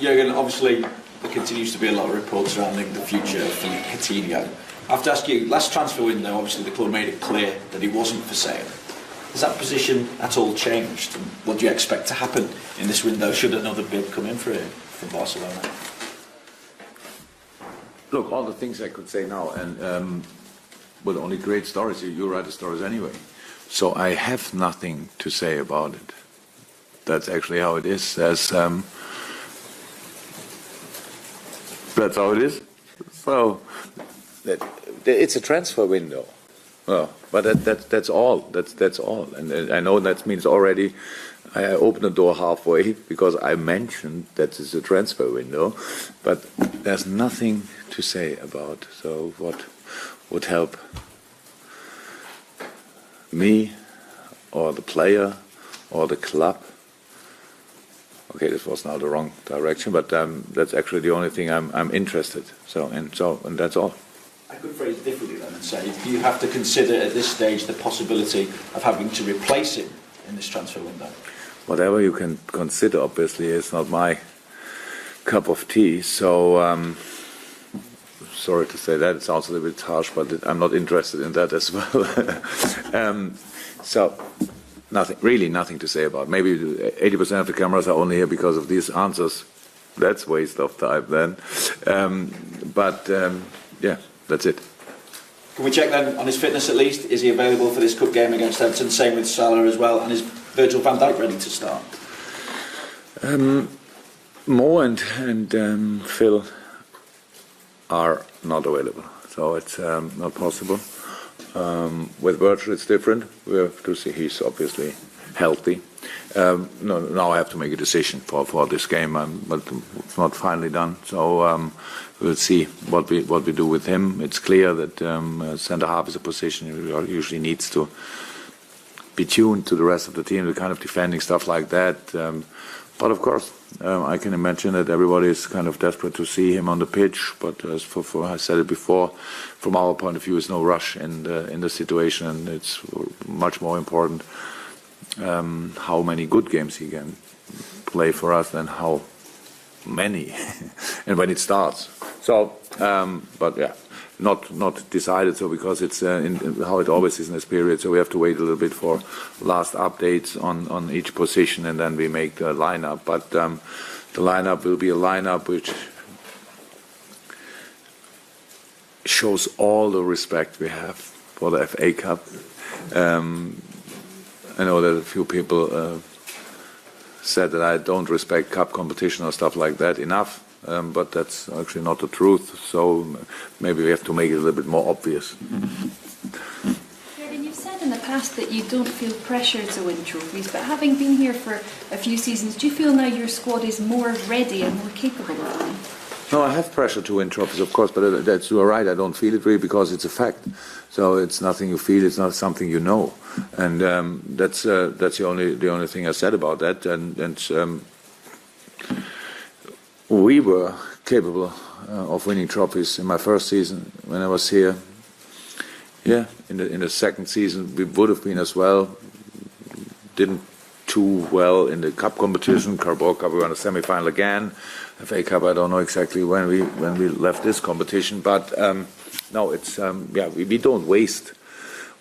Jurgen, obviously there continues to be a lot of reports surrounding the future of Coutinho. I have to ask you, last transfer window, obviously the club made it clear that he wasn't for sale. Has that position at all changed? And what do you expect to happen in this window should another bid come in for him from Barcelona? Look, all the things I could say now, and but only great stories. You write the stories anyway. So I have nothing to say about it. That's actually how it is. That's how it is. So it's a transfer window. Well, but that's all. That's all. And I know that means already I opened the door halfway because I mentioned that it's a transfer window, but there's nothing to say about. So what would help me or the player or the club? Okay, this was now the wrong direction, but that's actually the only thing I'm interested. And that's all. I could phrase it differently then and say, do you have to consider at this stage the possibility of having to replace him in this transfer window? Whatever you can consider, obviously, is not my cup of tea. So, sorry to say that. It sounds a little bit harsh, but I'm not interested in that as well. So, nothing to say about. Maybe 80% of the cameras are only here because of these answers. That's waste of time then. Yeah, that's it. Can we check then on his fitness at least? Is he available for this cup game against Everton? Same with Salah as well. And is Virgil van Dijk ready to start? Mo and Phil are not available, so it's not possible. With Virgil, it's different. We have to see he's obviously healthy. Now I have to make a decision for this game, but it's not finally done. So we'll see what we do with him. It's clear that centre half is a position usually needs to be tuned to the rest of the team, the kind of defending stuff like that. But of course, I can imagine that everybody is kind of desperate to see him on the pitch. But as for I said it before, from our point of view, there's no rush in the situation, and it's much more important how many good games he can play for us than how many and when it starts. So, but yeah, not decided. So because it's how it always is in this period. So we have to wait a little bit for last updates on each position, and then we make the lineup. But the lineup will be a lineup which shows all the respect we have for the FA Cup. I know that a few people said that I don't respect cup competition or stuff like that enough, but that's actually not the truth. So maybe we have to make it a little bit more obvious. Jurgen, you've said in the past that you don't feel pressure to win trophies, but having been here for a few seasons, do you feel now your squad is more ready and more capable of winning? No, I have pressure to win trophies, of course, but that's you're right. I don't feel it really because it's a fact. So it's nothing you feel; it's not something you know, and that's the only thing I said about that. And we were capable of winning trophies in my first season when I was here. Yeah, in the second season we would have been as well. Didn't too well in the cup competition. Carabao Cup, we won a semi-final again. FA Cup, I don't know exactly when we left this competition, but no, it's we don't waste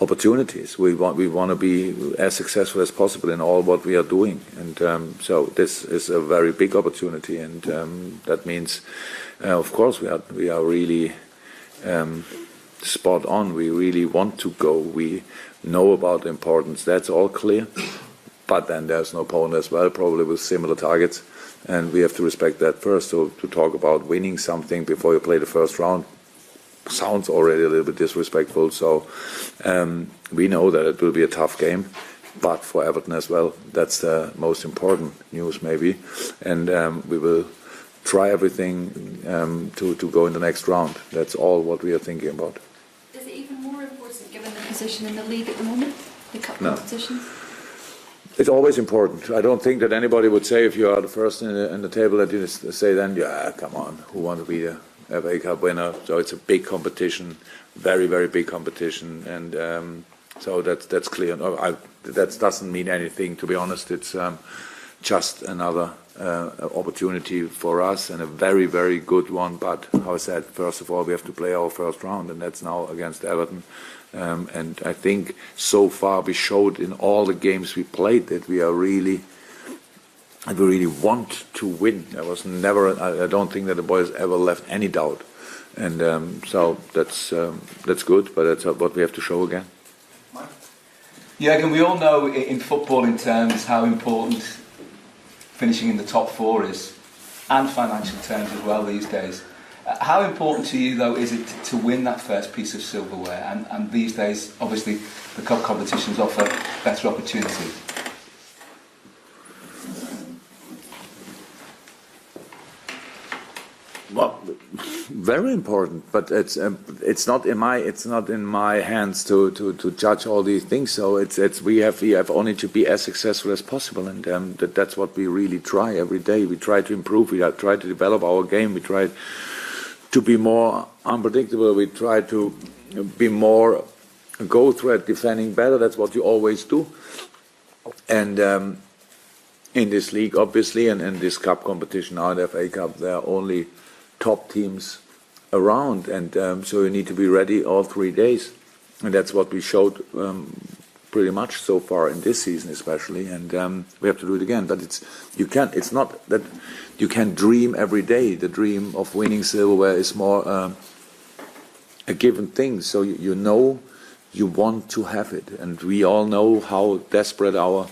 opportunities. We want to be as successful as possible in all what we are doing, and so this is a very big opportunity, and that means, of course, we are really spot on. We really want to go. We know about the importance. That's all clear. But then there's an opponent as well, probably with similar targets, and we have to respect that first. So to talk about winning something before you play the first round sounds already a little bit disrespectful. So we know that it will be a tough game, but for Everton as well, that's the most important news maybe, and we will try everything to go in the next round. That's all what we are thinking about. Is it even more important given the position in the league at the moment, the cup competitions? It's always important. I don't think that anybody would say if you are the first in the table that you say then, yeah, come on, who wants to be the FA Cup winner? So it's a big competition, very, very big competition, and so that's clear. No, that doesn't mean anything, to be honest. It's just another opportunity for us and a very, very good one. But how I said, first of all, we have to play our first round, and that's now against Everton. And I think so far we showed in all the games we played that we really want to win. There was never, I don't think that the boys ever left any doubt. And so that's good, but that's what we have to show again. Jürgen, we all know in footballing terms how important finishing in the top four is, and financial terms as well these days. How important to you, though, is it to win that first piece of silverware? And these days, obviously, the cup competitions offer better opportunities. Well, very important, but it's not in my hands to judge all these things. So we have only to be as successful as possible, and that's what we really try every day. We try to improve. We try to develop our game. We try to be more unpredictable. We try to be more go threat defending better. That's what you always do, and. In this league, obviously, and in this cup competition now, the FA Cup, there are only top teams around, and so you need to be ready all 3 days, and that's what we showed pretty much so far in this season, especially. And we have to do it again. But it's not that you can dream every day. The dream of winning silverware is more a given thing. So you know. You want to have it, and we all know how desperate our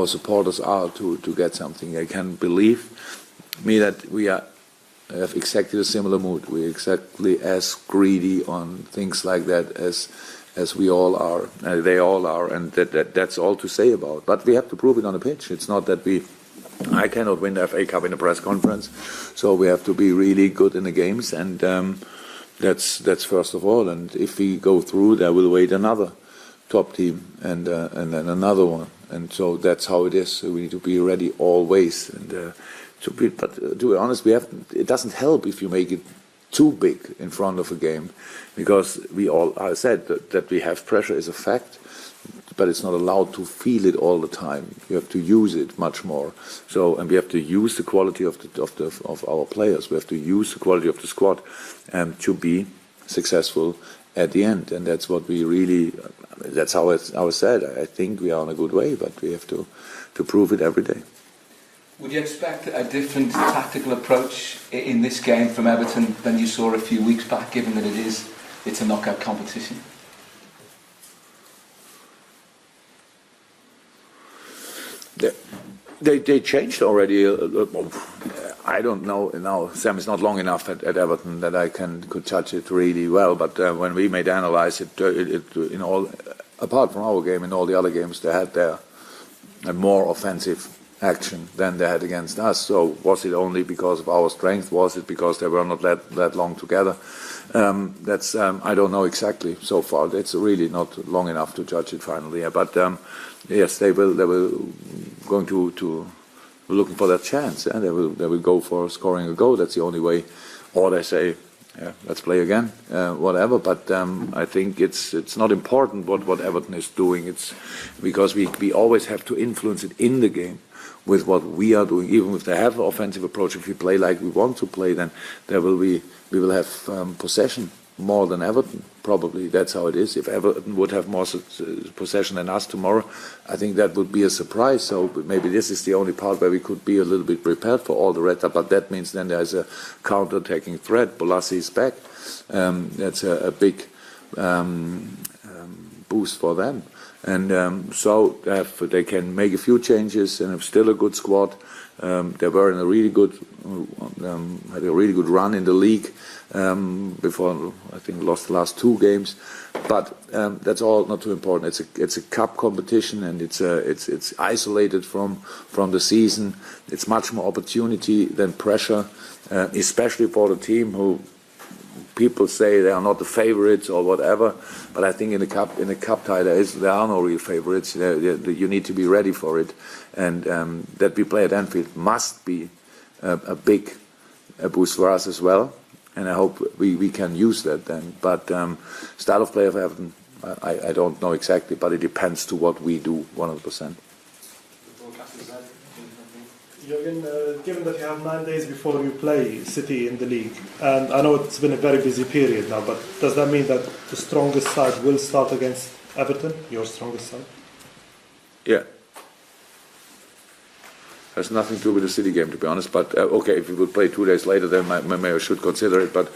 supporters are to get something. I can believe me that we have exactly a similar mood. We're exactly as greedy on things like that as we all are. They all are, and that's all to say about. But we have to prove it on the pitch. It's not that I cannot win the FA Cup in a press conference, so we have to be really good in the games and. That's first of all, and if we go through, there will wait another top team and then another one, and so that's how it is. So we need to be ready always, and but to be honest, it doesn't help if you make it too big in front of a game, because I said that we have pressure is a fact, but it's not allowed to feel it all the time. You have to use it much more. So, and we have to use the quality of our players. We have to use the quality of the squad to be successful at the end. And that's what we really. That's how I said. I think we are on a good way, but we have to prove it every day. Would you expect a different tactical approach in this game from Everton than you saw a few weeks back, given that it's a knockout competition? They changed already. I don't know now. Sam is not long enough at Everton that I could judge it really well. But when we made analyze it, in all apart from our game, in all the other games they had a more offensive action than they had against us. So was it only because of our strength? Was it because they were not that long together? That's I don't know exactly so far. It's really not long enough to judge it finally. But yes, they will going to looking for that chance. And they will go for scoring a goal. That's the only way. Or they say, yeah, let's play again, whatever. But I think it's not important what Everton is doing. It's because we always have to influence it in the game with what we are doing. Even if they have an offensive approach, if we play like we want to play, then we will have possession more than Everton. Probably that's how it is. If Everton would have more possession than us tomorrow, I think that would be a surprise. So maybe this is the only part where we could be a little bit prepared for all the rest. But that means then there's a counter-attacking threat. Bolassi is back. That's a big boost for them. And so they can make a few changes and have still a good squad. They were in a really good, had a really good run in the league before I think lost the last 2 games. But that's all not too important. It's a cup competition and it's isolated from the season. It's much more opportunity than pressure, especially for the team who. People say they are not the favourites or whatever, but I think in the cup tie there are no real favourites. You need to be ready for it, and that we play at Anfield must be a big boost for us as well. And I hope we can use that then. But style of play of Everton, I don't know exactly, but it depends to what we do 100%. Jürgen, given that you have 9 days before you play City in the league, and I know it's been a very busy period now, but does that mean that the strongest side will start against Everton, your strongest side? Yeah. Has nothing to do with the City game, to be honest. But okay, if we would play 2 days later, then maybe I should consider it. But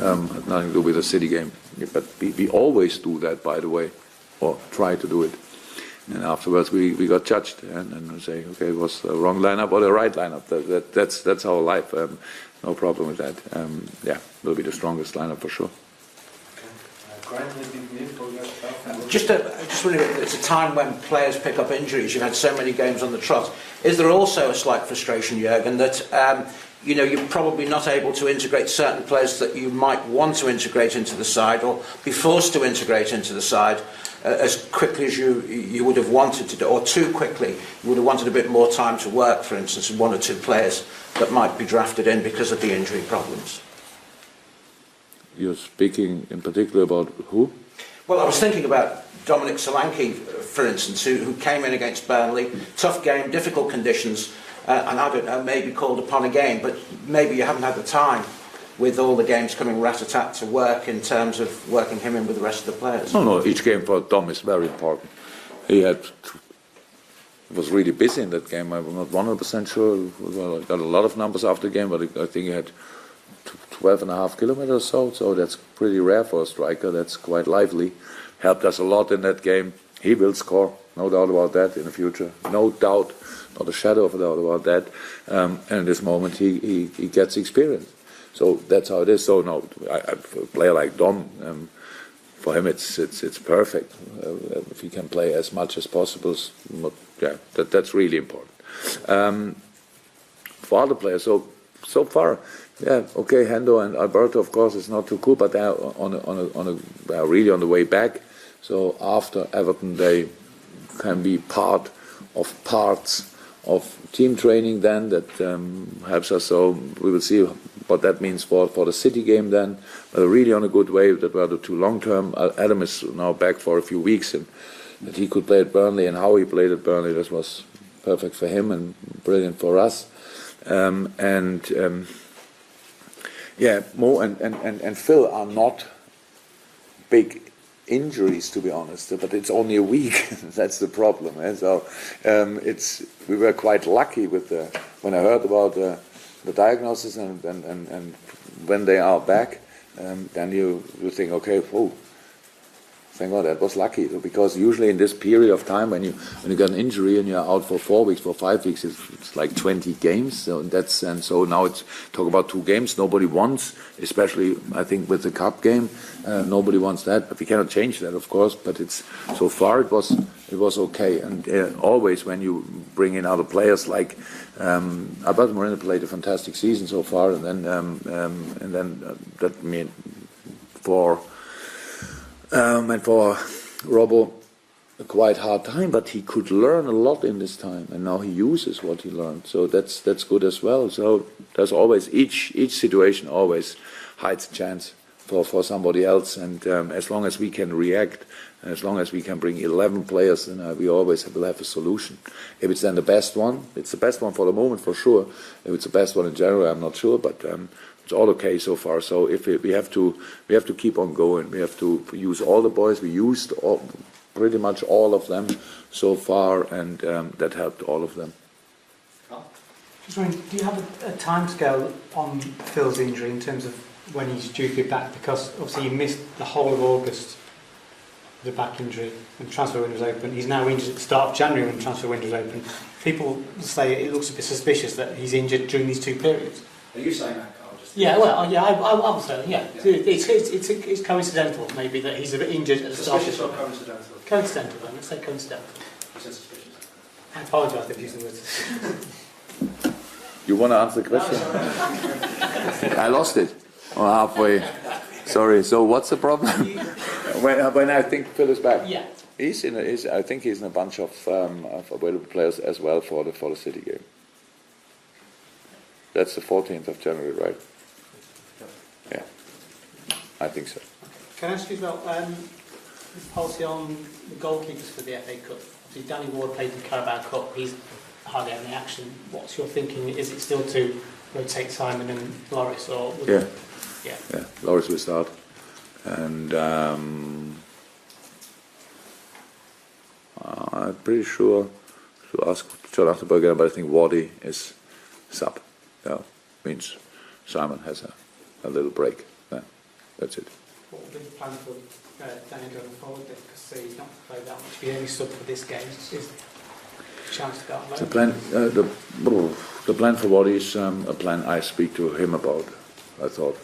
has nothing to do with the City game. But we always do that, by the way, or try to do it. And afterwards, we got judged and we say, okay, it was the wrong lineup or the right lineup. That's our life. No problem with that. Yeah, will be the strongest lineup for sure. Just wondering, it's a time when players pick up injuries. You've had so many games on the trot. Is there also a slight frustration, Jürgen, that you're probably not able to integrate certain players that you might want to integrate into the side, or be forced to integrate into the side as quickly as you would have wanted to do, or too quickly? You would have wanted a bit more time to work, for instance, with 1 or 2 players that might be drafted in because of the injury problems. You're speaking in particular about who? Well, I was thinking about Dominic Solanke, for instance, who came in against Burnley. Tough game, difficult conditions, and I don't know, maybe called upon again, but maybe you haven't had the time with all the games coming rat-a-tat to work in terms of working him in with the rest of the players. No, each game for Dom is very important. He was really busy in that game. I'm not 100% sure. Well, I got a lot of numbers after the game, but I think he had 12.5 kilometers or so that's pretty rare for a striker. That's quite lively. Helped us a lot in that game. He will score, no doubt about that, in the future. No doubt, not a shadow of a doubt about that. And in this moment, he gets experience. So that's how it is. So no, for a player like Dom, for him it's perfect. If he can play as much as possible, yeah, that's really important. For other players, so far, yeah, okay, Hendo and Alberto, of course, it's not too cool, but they're they're really on the way back. So after Everton, they can be parts of team training then, that helps us. So we will see what that means for the City game then. But they're really on a good way. That were the 2 long-term. Adam is now back for a few weeks, and that he could play at Burnley, and how he played at Burnley, that was perfect for him and brilliant for us. Yeah, Mo and Phil are not big injuries, to be honest, but it's only a week. That's the problem. So we were quite lucky with when I heard about the diagnosis and when they are back, then you think, okay, thank God, that was lucky, because usually in this period of time when you get an injury and you're out for 4 weeks, for 5 weeks, it's like 20 games. So now it's talk about 2 games. Nobody wants, especially I think with the cup game, nobody wants that. But we cannot change that, of course. But so far it was okay. And always when you bring in other players like Alberto Moreno played a fantastic season so far, and then that means for Robbo, a quite hard time, but he could learn a lot in this time, and now he uses what he learned. So that's good as well. So there's always each situation always hides a chance for somebody else, and as long as we can react, and as long as we can bring 11 players, then we always will have a solution. If it's then the best one, it's the best one for the moment for sure. If it's the best one in general, I'm not sure, but it's all okay so far. So if we have to keep on going. We have to use all the boys. We used pretty much all of them so far, and that helped all of them. Just wondering, do you have a timescale on Phil's injury in terms of when he's due to be back? Because obviously he missed the whole of August, the back injury, when the transfer window was open. He's now injured at the start of January when the transfer window was open. People say it looks a bit suspicious that he's injured during these 2 periods. Are you saying that, Carl? Yeah, well, yeah, I would say, yeah. It's coincidental, maybe, that he's a bit injured at the start. Suspicious or coincidental? Coincidental, then. Let's say coincidental. You said suspicious. I apologise if you used the words. You want to answer the question? I lost it halfway. Sorry. So what's the problem? when I think Phil is back, Yeah. I think he's in a bunch of available players as well for the City game. That's the 14th of January, right? Yeah, I think so. Can I ask you about his policy on the goalkeepers for the FA Cup? See, Danny Ward played the Carabao Cup. He's hardly any action. What's your thinking? Is it still to rotate Simon and Loris, or Yeah. Yeah. Loris will start, and I'm pretty sure to ask John Achterberg, but I think Wardy is sub. Yeah, means Simon has a little break. Yeah, that's it. What would be the plan for Danny going forward then? Because he's not played that much. He only stood for this game. Is a chance to go out The low? plan, the plan for Wardy is a plan I speak to him about. I thought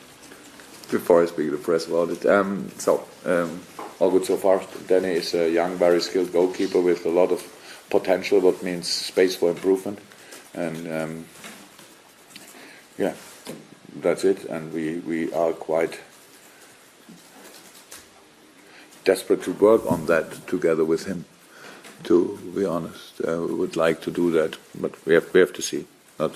before I speak to the press about it. All good so far. Danny is a young, very skilled goalkeeper with a lot of potential, what means space for improvement, and yeah, that's it. And we are quite desperate to work on that together with him. To be honest, we would like to do that, but we have to see.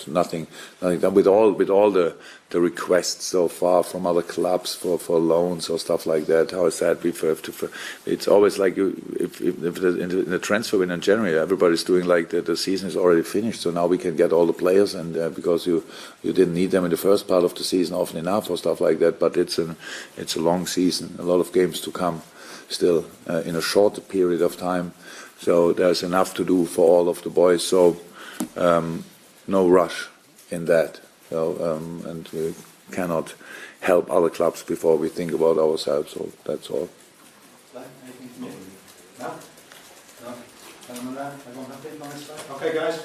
Nothing done with all the requests so far from other clubs for loans or stuff like that. How I said, it's always like if in the transfer window in January, everybody's doing like the season is already finished, so now we can get all the players, and because you didn't need them in the first part of the season often enough or stuff like that. But it's a long season, a lot of games to come still in a shorter period of time. So there's enough to do for all of the boys. So. No rush in that, and we cannot help other clubs before we think about ourselves. So that's all. Okay, guys.